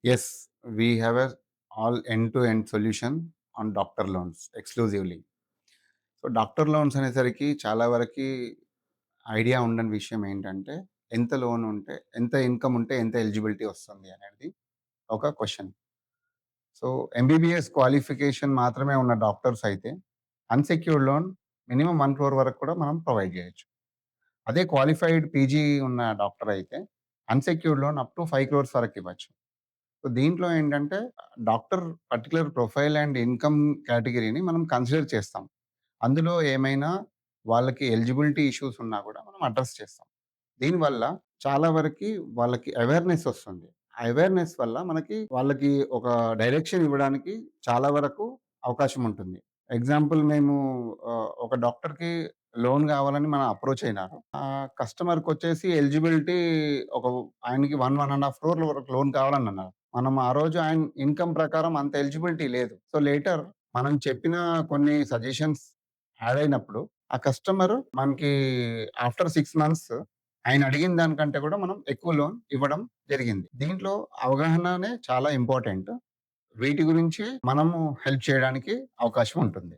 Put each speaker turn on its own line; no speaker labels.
Yes, we have a all end-to-end solution on doctor loans exclusively. So, doctor loans అనేసరికి చాలా వరకి idea ఉండని విషయం ఏంటంటే, ఎంత లోన్ ఉంటే, ఎంత ఇన్‌కమ్ ఉంటే, ఎంత ఎలిజిబిలిటీ వస్తుంది అనేది ఒక క్వెషన్. సో, ఎంబీబీఎస్ క్వాలిఫికేషన్ మాత్రమే ఉన్న డాక్టర్స్ అయితే, అన్‌సెక్యూర్డ్ లోన్ మినిమమ్ 1,00,00,000 వరకు కూడా మనం ప్రొవైడ్ చేయొచ్చు. అదే క్వాలిఫైడ్ పీజీ ఉన్న డాక్టర్ అయితే, అన్‌సెక్యూర్డ్ లోన్ అప్ టు 5,00,00,000 వరకు ఇవ్వచ్చు. సో, దీంట్లో ఏంటంటే, doctor particular profile and income కేటగరీని మనం కన్సిడర్ చేస్తాం. అందులో ఏమైనా వాళ్ళకి ఎలిజిబిలిటీ ఇష్యూస్ ఉన్నా గూడా మనం అడ్రెస్ చేస్తాం. దీనివల్ల చాలా వరకి వాళ్ళకి అవేర్‌నెస్ ఒస్తుంది. ఆ అవేర్‌నెస్ వల్ల మనకి వాళ్ళకి ఒక డైరెక్షన్ ఇవ్వడానికి చాలా వరకు అవకాశం ఉంటుంది. ఎగ్జాంపుల్ మేము ఒక డాక్టర్‌కి లోన్ గావాలని మనం అప్రోచ్ అయినారు. కస్టమర్‌కొచ్చేసి ఎలిజిబిలిటీ ఒక ఆయనకి 1, 1 ½ క్రోర్‌ల వరకు లోన్ కావాలని అన్నారు. మనం ఆ రోజు ఆయన ఇన్‌కమ్ ప్రకారం అంత ఎలిజిబిలిటీ లేదు. సో, లేటర్ మనం చెప్పిన కొన్ని సజెషన్స్ యాడ్ అయినప్పుడు ఆ కస్టమర్ మనకి ఆఫ్టర్ 6 మంత్స్ ఆయన అడిగిన దానికంటే కూడా మనం ఎక్కువ లోన్ ఇవ్వడం జరిగింది. దీంట్లో అవగాహననే చాలా ఇంపార్టెంట్. వీటి గురించి మనము హెల్ప్ చేయడానికి అవకాశం ఉంటుంది.